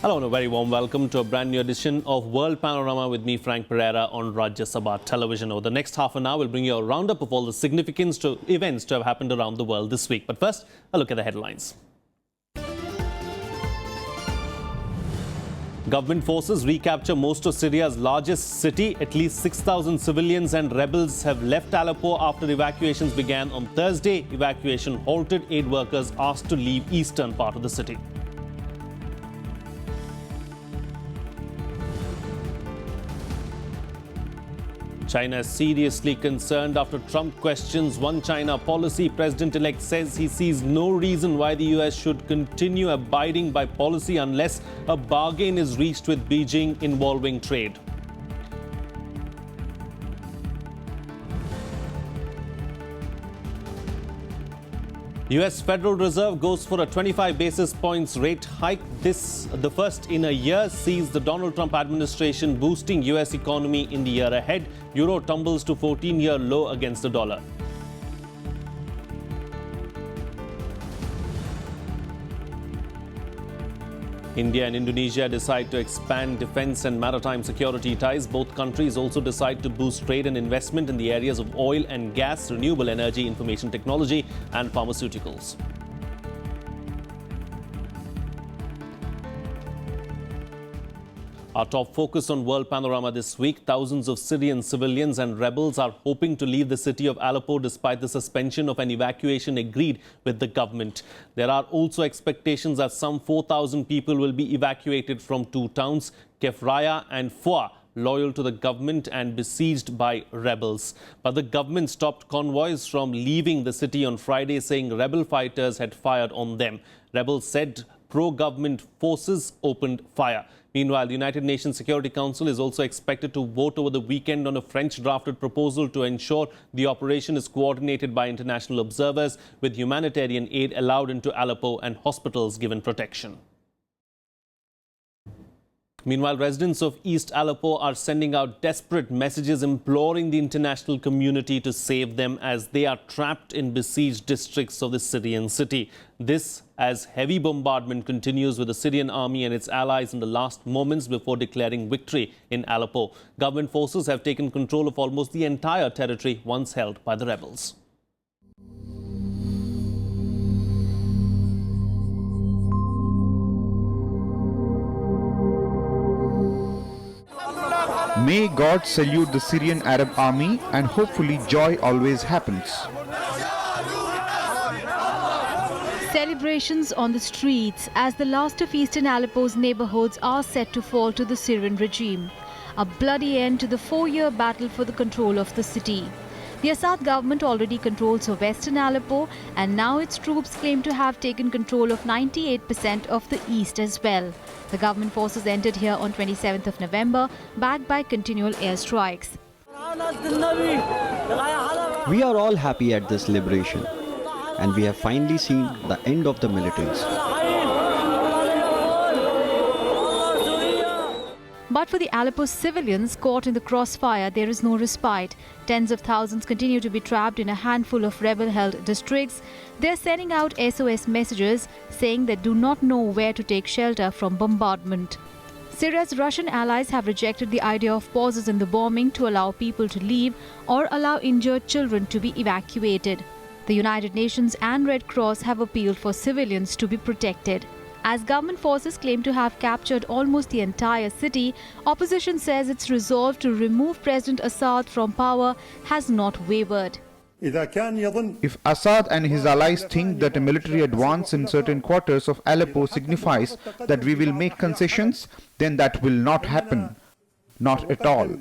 Hello and a very warm welcome to a brand new edition of World Panorama with me, Frank Pereira, on Rajya Sabha Television. Over the next half an hour, we'll bring you a roundup of all the significant events to have happened around the world this week. But first, a look at the headlines. Government forces recapture most of Syria's largest city. At least 6,000 civilians and rebels have left Aleppo after evacuations began on Thursday. Evacuation halted, aid workers asked to leave eastern part of the city. China is seriously concerned after Trump questions One China policy. President-elect says he sees no reason why the US should continue abiding by policy unless a bargain is reached with Beijing involving trade. US Federal Reserve goes for a 25 basis points rate hike. This, the first in a year, sees the Donald Trump administration boosting US economy in the year ahead. Euro tumbles to 14-year low against the dollar. India and Indonesia decide to expand defense and maritime security ties. Both countries also decide to boost trade and investment in the areas of oil and gas, renewable energy, information technology, and pharmaceuticals. Our top focus on World Panorama this week. Thousands of Syrian civilians and rebels are hoping to leave the city of Aleppo despite the suspension of an evacuation agreed with the government. There are also expectations that some 4,000 people will be evacuated from two towns, Kefraya and Foa, loyal to the government and besieged by rebels. But the government stopped convoys from leaving the city on Friday, saying rebel fighters had fired on them. Rebels said pro-government forces opened fire. Meanwhile, the United Nations Security Council is also expected to vote over the weekend on a French-drafted proposal to ensure the operation is coordinated by international observers, with humanitarian aid allowed into Aleppo and hospitals given protection. Meanwhile, residents of East Aleppo are sending out desperate messages imploring the international community to save them as they are trapped in besieged districts of the Syrian city. This as heavy bombardment continues with the Syrian army and its allies in the last moments before declaring victory in Aleppo. Government forces have taken control of almost the entire territory once held by the rebels. May God salute the Syrian Arab army and hopefully joy always happens. Celebrations on the streets as the last of eastern Aleppo's neighborhoods are set to fall to the Syrian regime. A bloody end to the 4-year battle for the control of the city. The Assad government already controls western Aleppo, and now its troops claim to have taken control of 98% of the east as well. The government forces entered here on 27th of November, backed by continual airstrikes. We are all happy at this liberation, and we have finally seen the end of the militants. But for the Aleppo civilians caught in the crossfire, there is no respite. Tens of thousands continue to be trapped in a handful of rebel-held districts. They are sending out SOS messages saying they do not know where to take shelter from bombardment. Syria's Russian allies have rejected the idea of pauses in the bombing to allow people to leave or allow injured children to be evacuated. The United Nations and Red Cross have appealed for civilians to be protected. As government forces claim to have captured almost the entire city, opposition says its resolve to remove President Assad from power has not wavered. If Assad and his allies think that a military advance in certain quarters of Aleppo signifies that we will make concessions, then that will not happen. Not at all.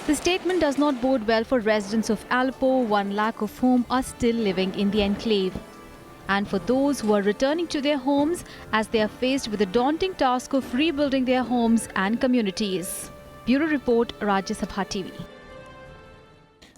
The statement does not bode well for residents of Aleppo, 1 lakh of whom are still living in the enclave. And for those who are returning to their homes as they are faced with the daunting task of rebuilding their homes and communities. Bureau Report, Rajya Sabha TV.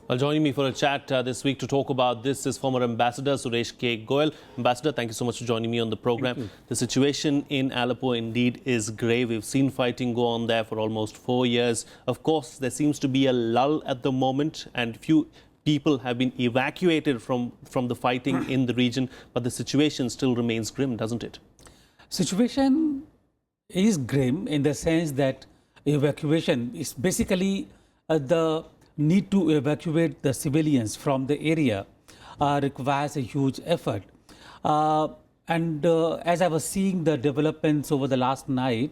Well, joining me for a chat this week to talk about this is former Ambassador Suresh K Goel. Ambassador, thank you so much for joining me on the program. The situation in Aleppo indeed is grave. We've seen fighting go on there for almost 4 years. Of course, there seems to be a lull at the moment, and few people have been evacuated from the fighting in the region, but the situation still remains grim, doesn't it? Situation is grim in the sense that evacuation is basically the need to evacuate the civilians from the area requires a huge effort. As I was seeing the developments over the last night,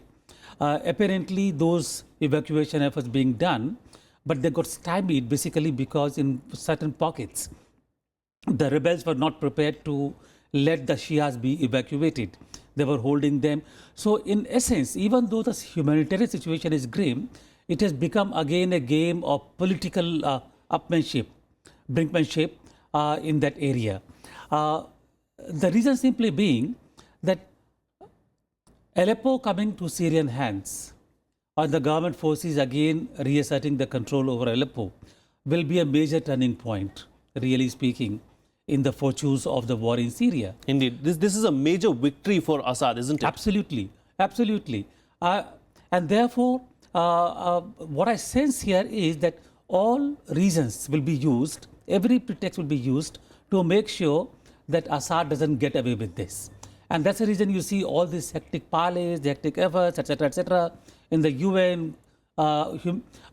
apparently those evacuation efforts being done, but they got stymied basically because in certain pockets, the rebels were not prepared to let the Shias be evacuated. They were holding them. So in essence, even though the humanitarian situation is grim, it has become again a game of political brinkmanship in that area. The reason simply being that Aleppo coming to Syrian hands, or the government forces again reasserting the control over Aleppo, will be a major turning point, really speaking, in the fortunes of the war in Syria. Indeed. This is a major victory for Assad, isn't it? Absolutely. Absolutely. And therefore, what I sense here is that all reasons will be used, every pretext will be used to make sure that Assad doesn't get away with this. And that's the reason you see all these hectic parleys, the hectic efforts, etc., in the UN.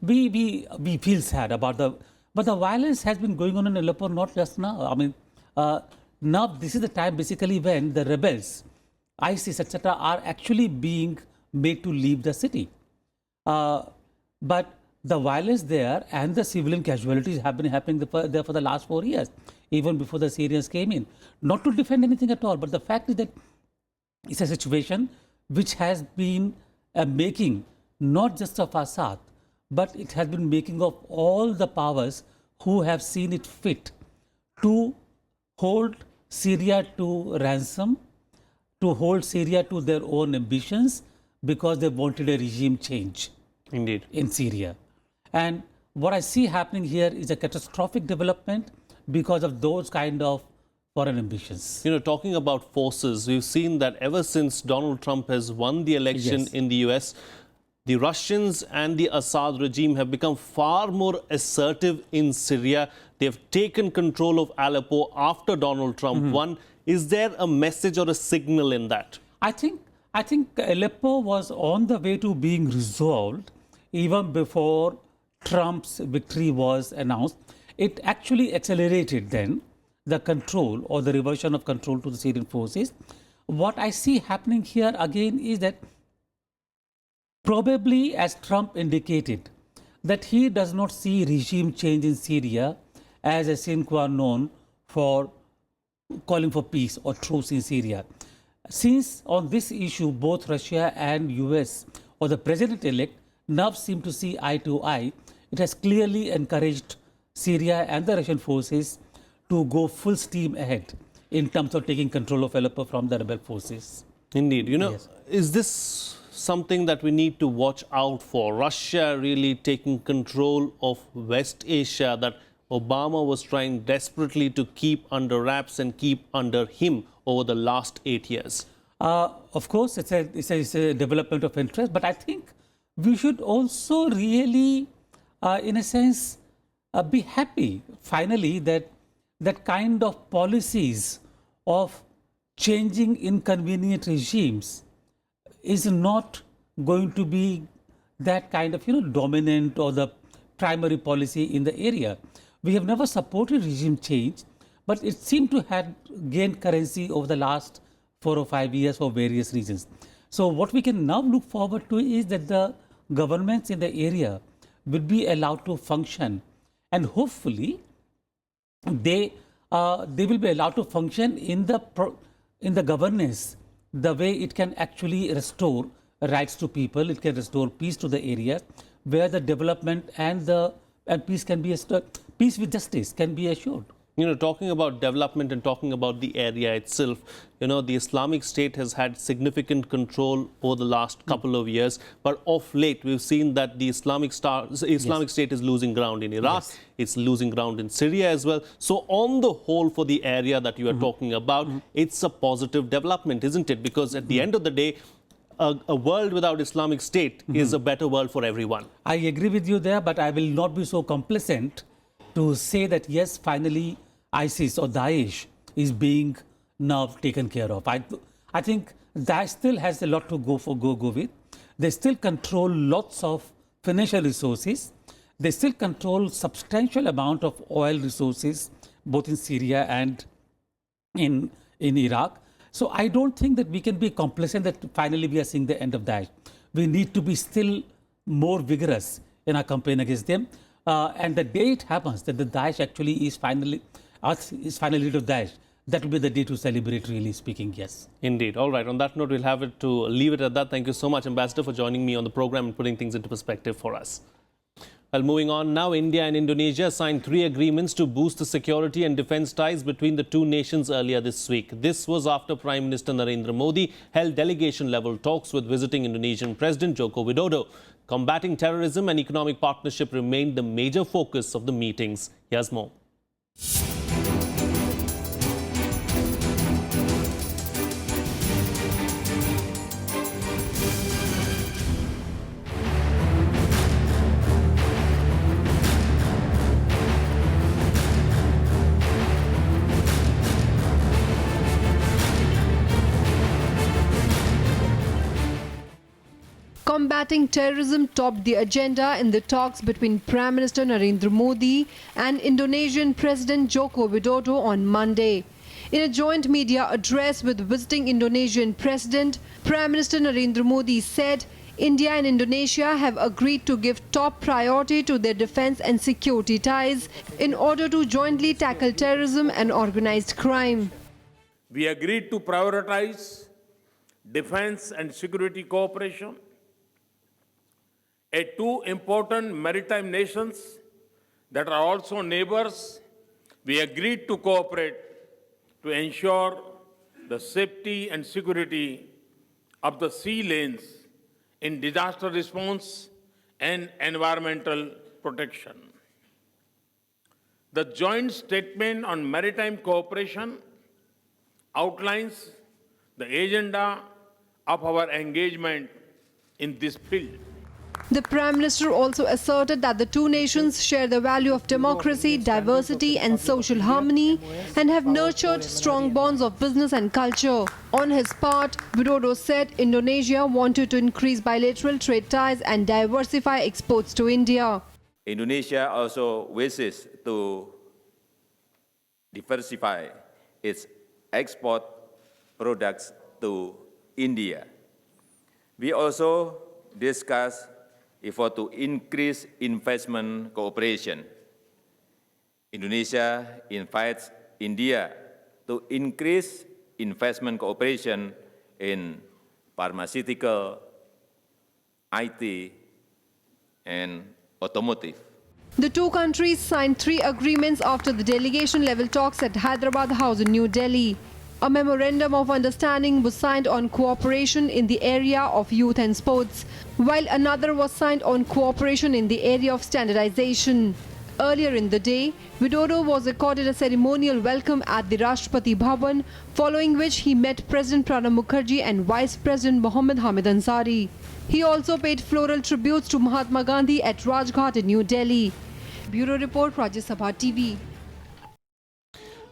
We feel sad about but the violence has been going on in Aleppo not just now. I mean, now this is the time basically when the rebels, ISIS, etc., are actually being made to leave the city. But the violence there and the civilian casualties have been happening there for the last 4 years, even before the Syrians came in. Not to defend anything at all, but the fact is that it's a situation which has been a making not just of Assad, but it has been making of all the powers who have seen it fit to hold Syria to ransom, to hold Syria to their own ambitions, because they wanted a regime change. Indeed. In Syria. And what I see happening here is a catastrophic development because of those kind of foreign ambitions. You know, talking about forces, we've seen that ever since Donald Trump has won the election in the US, the Russians and the Assad regime have become far more assertive in Syria. They've taken control of Aleppo after Donald Trump won. Is there a message or a signal in that? I think Aleppo was on the way to being resolved even before Trump's victory was announced. It actually accelerated then the control or the reversion of control to the Syrian forces. What I see happening here again is that probably, as Trump indicated, that he does not see regime change in Syria as a sine qua non for calling for peace or truce in Syria. Since on this issue, both Russia and US or the president-elect now seem to see eye to eye, it has clearly encouraged Syria and the Russian forces to go full steam ahead in terms of taking control of Aleppo from the rebel forces. Indeed. You know, is this something that we need to watch out for? Russia really taking control of West Asia that Obama was trying desperately to keep under wraps and keep under him over the last 8 years? Of course, it's a development of interest, but I think we should also really, in a sense, be happy finally that that kind of policies of changing inconvenient regimes is not going to be that kind of dominant or the primary policy in the area. We have never supported regime change, but it seemed to have gained currency over the last 4 or 5 years for various reasons. So what we can now look forward to is that the governments in the area will be allowed to function, and hopefully they will be allowed to function in the governance the way it can actually restore rights to people, it can restore peace to the area where the development and peace can be peace with justice can be assured. You know, talking about development and talking about the area itself, the Islamic State has had significant control over the last couple of years. But of late, we've seen that the Islamic State is losing ground in Iraq. It's losing ground in Syria as well. So on the whole, for the area that you are talking about, it's a positive development, isn't it? Because at the end of the day, a world without Islamic State is a better world for everyone. I agree with you there, but I will not be so complacent to say that yes, finally ISIS or Daesh is being now taken care of. I think Daesh still has a lot to go with. They still control lots of financial resources. They still control substantial amount of oil resources, both in Syria and in Iraq. So I don't think that we can be complacent that finally we are seeing the end of Daesh. We need to be still more vigorous in our campaign against them. And the day it happens that the Daesh actually is finally rid of Daesh, that will be the day to celebrate, really speaking, yes. Indeed. All right. On that note, we'll have to leave it at that. Thank you so much, Ambassador, for joining me on the program and putting things into perspective for us. Well, moving on now, India and Indonesia signed 3 agreements to boost the security and defence ties between the two nations earlier this week. This was after Prime Minister Narendra Modi held delegation-level talks with visiting Indonesian President Joko Widodo. Combating terrorism and economic partnership remained the major focus of the meetings. Here's more. Combating terrorism topped the agenda in the talks between Prime Minister Narendra Modi and Indonesian President Joko Widodo on Monday. In a joint media address with visiting Indonesian President, Prime Minister Narendra Modi said India and Indonesia have agreed to give top priority to their defence and security ties in order to jointly tackle terrorism and organised crime. We agreed to prioritize defence and security cooperation. Two important maritime nations that are also neighbors, we agreed to cooperate to ensure the safety and security of the sea lanes in disaster response and environmental protection. The joint statement on maritime cooperation outlines the agenda of our engagement in this field. The Prime Minister also asserted that the two nations share the value of democracy, diversity and social harmony and have nurtured strong bonds of business and culture. On his part, Widodo said Indonesia wanted to increase bilateral trade ties and diversify exports to India. Indonesia also wishes to diversify its export products to India. We also discussed effort to increase investment cooperation. Indonesia invites India to increase investment cooperation in pharmaceutical, IT, and automotive. The two countries signed 3 agreements after the delegation-level talks at Hyderabad House in New Delhi. A memorandum of understanding was signed on cooperation in the area of youth and sports, while another was signed on cooperation in the area of standardization. Earlier in the day, Widodo was accorded a ceremonial welcome at the Rashtrapati Bhavan, following which he met President Pranab Mukherjee and Vice President Mohammad Hamid Ansari. He also paid floral tributes to Mahatma Gandhi at Rajghat in New Delhi. Bureau Report, Rajya Sabha TV.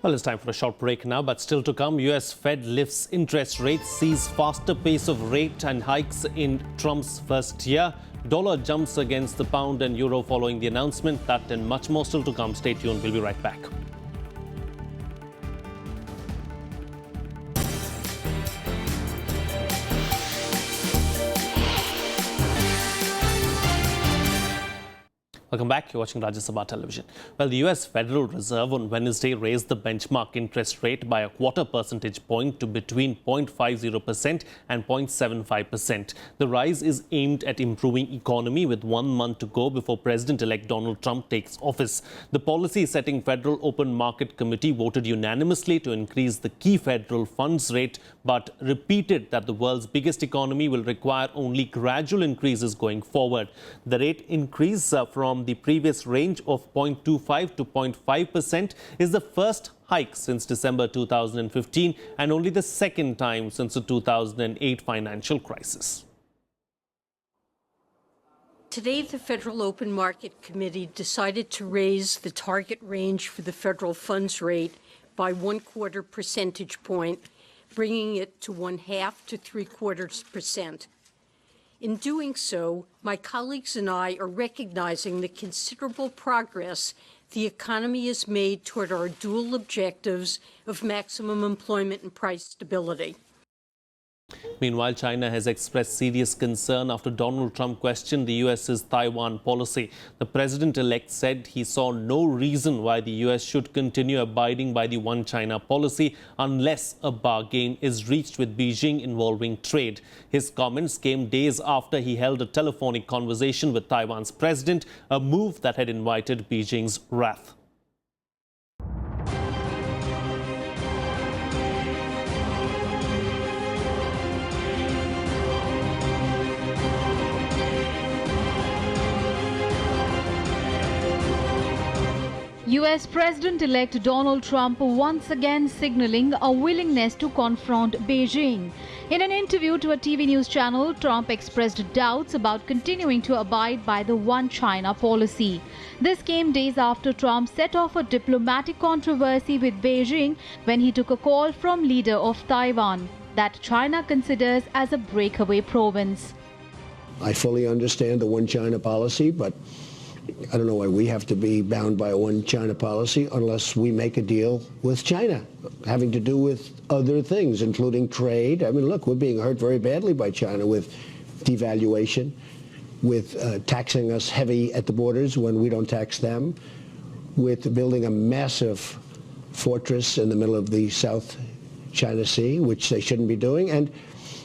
Well, it's time for a short break now, but still to come, US Fed lifts interest rates, sees faster pace of rate and hikes in Trump's first year. Dollar jumps against the pound and euro following the announcement. That and much more still to come. Stay tuned. We'll be right back. Welcome back. You're watching Rajya Sabha Television. Well, the US Federal Reserve on Wednesday raised the benchmark interest rate by a 1/4 percentage point to between 0.50% and 0.75%. The rise is aimed at improving economy with 1 month to go before President-elect Donald Trump takes office. The policy-setting Federal Open Market Committee voted unanimously to increase the key federal funds rate, but repeated that the world's biggest economy will require only gradual increases going forward. The rate increase from the previous range of 0.25 to 0.5% is the first hike since December 2015 and only the second time since the 2008 financial crisis. Today, the Federal Open Market Committee decided to raise the target range for the federal funds rate by 1/4 percentage point, bringing it to 1/2 to 3/4%. In doing so, my colleagues and I are recognizing the considerable progress the economy has made toward our dual objectives of maximum employment and price stability. Meanwhile, China has expressed serious concern after Donald Trump questioned the US's Taiwan policy. The president-elect said he saw no reason why the US should continue abiding by the One China policy unless a bargain is reached with Beijing involving trade. His comments came days after he held a telephonic conversation with Taiwan's president, a move that had invited Beijing's wrath. US President-elect Donald Trump once again signaling a willingness to confront Beijing. In an interview to a TV news channel, Trump expressed doubts about continuing to abide by the One China policy. This came days after Trump set off a diplomatic controversy with Beijing when he took a call from leader of Taiwan that China considers as a breakaway province. I fully understand the One China policy, but I don't know why we have to be bound by a One China policy unless we make a deal with China, having to do with other things, including trade. I mean, look, we're being hurt very badly by China with devaluation, with taxing us heavy at the borders when we don't tax them, with building a massive fortress in the middle of the South China Sea, which they shouldn't be doing, and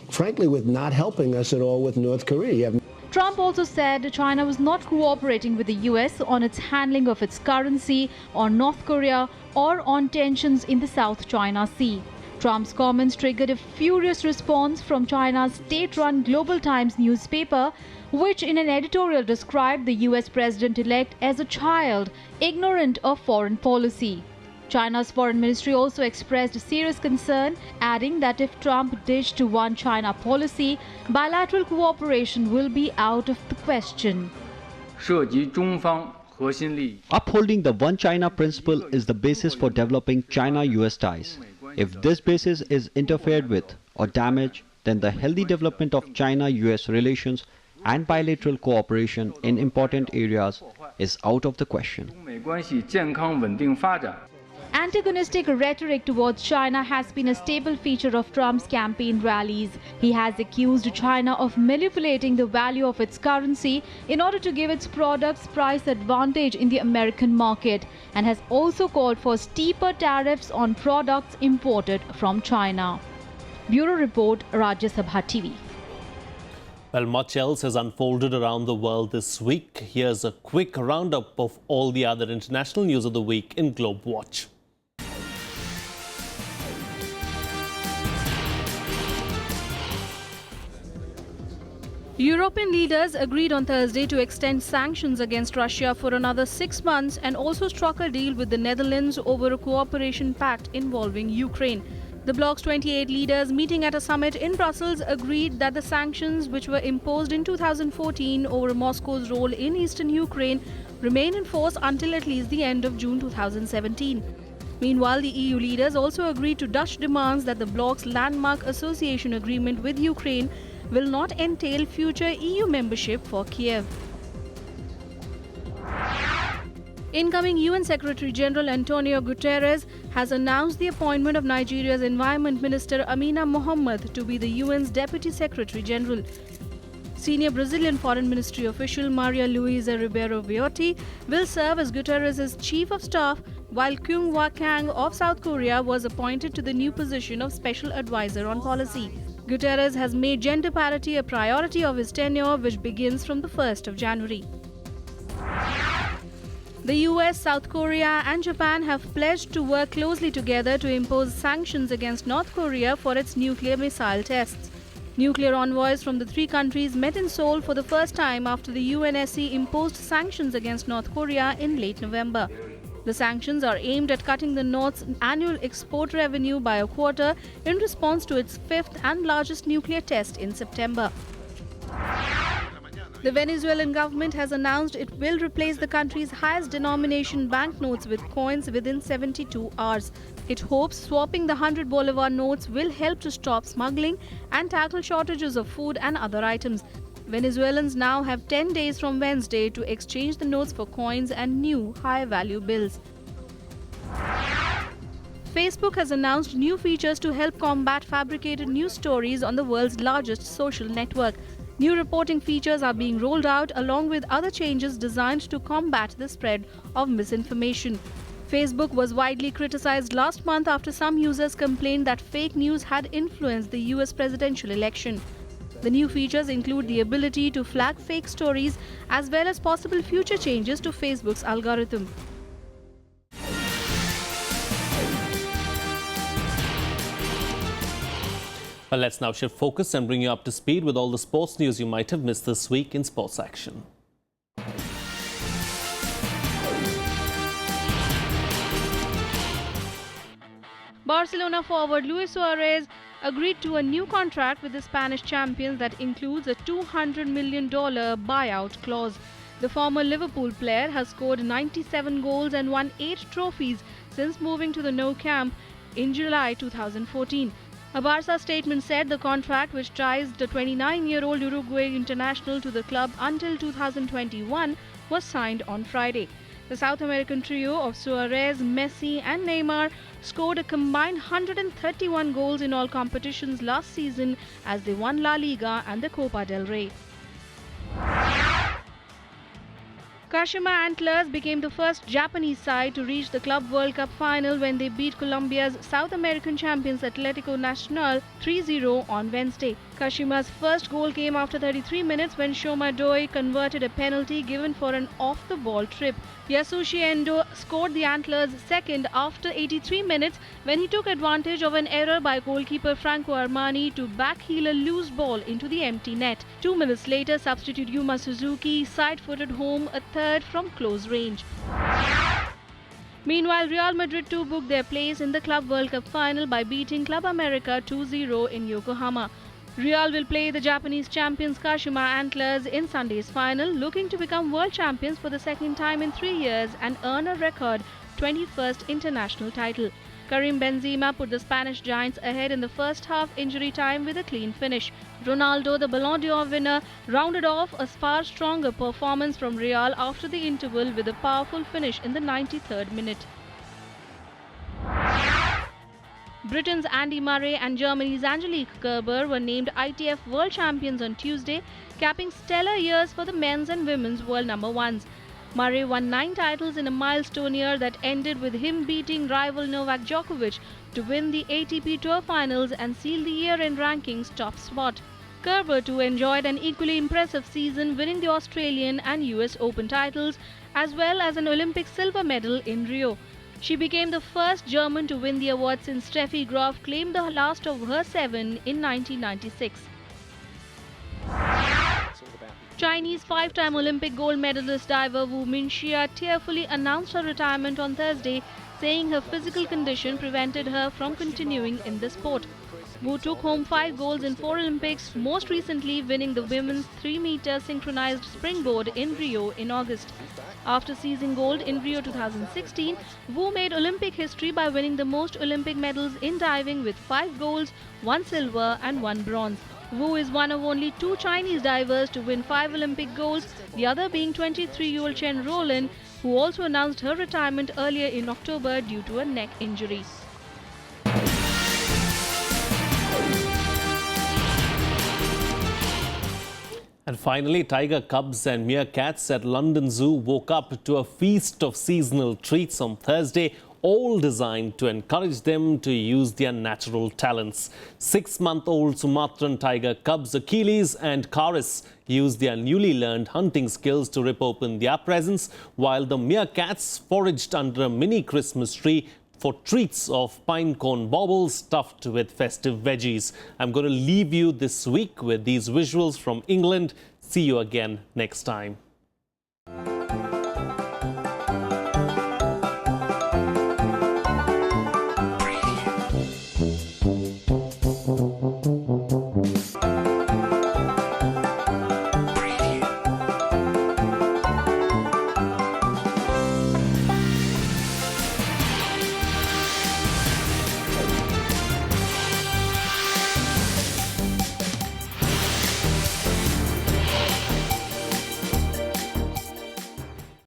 frankly, with not helping us at all with North Korea. Trump also said China was not cooperating with the US on its handling of its currency, on North Korea, or on tensions in the South China Sea. Trump's comments triggered a furious response from China's state-run Global Times newspaper, which in an editorial described the US president-elect as a child, ignorant of foreign policy. China's foreign ministry also expressed serious concern, adding that if Trump ditched to One China policy, bilateral cooperation will be out of the question. Upholding the One China principle is the basis for developing China-US ties. If this basis is interfered with or damaged, then the healthy development of China-US relations and bilateral cooperation in important areas is out of the question. Antagonistic rhetoric towards China has been a staple feature of Trump's campaign rallies. He has accused China of manipulating the value of its currency in order to give its products price advantage in the American market, and has also called for steeper tariffs on products imported from China. Bureau Report, Rajya Sabha TV. Well, much else has unfolded around the world this week. Here's a quick roundup of all the other international news of the week in Globe Watch. European leaders agreed on Thursday to extend sanctions against Russia for another 6 months and also struck a deal with the Netherlands over a cooperation pact involving Ukraine. The bloc's 28 leaders meeting at a summit in Brussels agreed that the sanctions, which were imposed in 2014 over Moscow's role in eastern Ukraine, remain in force until at least the end of June 2017. Meanwhile, the EU leaders also agreed to Dutch demands that the bloc's landmark association agreement with Ukraine will not entail future EU membership for Kiev. Incoming UN Secretary-General Antonio Guterres has announced the appointment of Nigeria's Environment Minister Amina Mohammed to be the UN's Deputy Secretary-General. Senior Brazilian Foreign Ministry official Maria Luisa Ribeiro Viotti will serve as Guterres' Chief of Staff, while Kyung-Hwa Kang of South Korea was appointed to the new position of Special Advisor on Policy. Guterres has made gender parity a priority of his tenure, which begins from the 1st of January. The US, South Korea and Japan have pledged to work closely together to impose sanctions against North Korea for its nuclear missile tests. Nuclear envoys from the three countries met in Seoul for the first time after the UNSC imposed sanctions against North Korea in late November. The sanctions are aimed at cutting the North's annual export revenue by a quarter in response to its fifth and largest nuclear test in September. The Venezuelan government has announced it will replace the country's highest denomination banknotes with coins within 72 hours. It hopes swapping the 100 Bolivar notes will help to stop smuggling and tackle shortages of food and other items. Venezuelans now have 10 days from Wednesday to exchange the notes for coins and new high-value bills. Facebook has announced new features to help combat fabricated news stories on the world's largest social network. New reporting features are being rolled out along with other changes designed to combat the spread of misinformation. Facebook was widely criticized last month after some users complained that fake news had influenced the US presidential election. The new features include the ability to flag fake stories as well as possible future changes to Facebook's algorithm. Well, let's now shift focus and bring you up to speed with all the sports news you might have missed this week in Sports Action. Barcelona forward Luis Suarez agreed to a new contract with the Spanish champions that includes a $200 million buyout clause. The former Liverpool player has scored 97 goals and won 8 trophies since moving to the Nou Camp in July 2014. A Barca statement said the contract, which ties the 29-year-old Uruguay international to the club until 2021, was signed on Friday. The South American trio of Suarez, Messi and Neymar scored a combined 131 goals in all competitions last season as they won La Liga and the Copa del Rey. Kashima Antlers became the first Japanese side to reach the Club World Cup final when they beat Colombia's South American champions Atlético Nacional 3-0 on Wednesday. Kashima's first goal came after 33 minutes when Shoma Doi converted a penalty given for an off-the-ball trip. Yasushi Endo scored the Antlers' second after 83 minutes when he took advantage of an error by goalkeeper Franco Armani to backheel a loose ball into the empty net. 2 minutes later, substitute Yuma Suzuki side-footed home a third from close range. Meanwhile, Real Madrid too booked their place in the Club World Cup final by beating Club America 2-0 in Yokohama. Real will play the Japanese champions Kashima Antlers in Sunday's final, looking to become world champions for the second time in 3 years and earn a record 21st international title. Karim Benzema put the Spanish giants ahead in the first half injury time with a clean finish. Ronaldo, the Ballon d'Or winner, rounded off a far stronger performance from Real after the interval with a powerful finish in the 93rd minute. Britain's Andy Murray and Germany's Angelique Kerber were named ITF World Champions on Tuesday, capping stellar years for the men's and women's world number ones. Murray won 9 titles in a milestone year that ended with him beating rival Novak Djokovic to win the ATP Tour Finals and seal the year-end rankings top spot. Kerber too enjoyed an equally impressive season, winning the Australian and US Open titles as well as an Olympic silver medal in Rio. She became the first German to win the award since Steffi Graf claimed the last of her 7 in 1996. Chinese 5-time Olympic gold medalist diver Wu Minxia tearfully announced her retirement on Thursday, saying her physical condition prevented her from continuing in the sport. Wu took home 5 golds in 4 Olympics, most recently winning the women's 3-meter synchronized springboard in Rio in August. After seizing gold in Rio 2016, Wu made Olympic history by winning the most Olympic medals in diving with 5 golds, 1 silver and 1 bronze. Wu is one of only 2 Chinese divers to win 5 Olympic golds, the other being 23-year-old Chen Rolin, who also announced her retirement earlier in October due to a neck injury. And finally, tiger cubs and meerkats at London Zoo woke up to a feast of seasonal treats on Thursday, all designed to encourage them to use their natural talents. 6-month-old Sumatran tiger cubs Achilles and Karis used their newly learned hunting skills to rip open their presents, while the meerkats foraged under a mini Christmas tree for treats of pine cone baubles stuffed with festive veggies. I'm going to leave you this week with these visuals from England. See you again next time.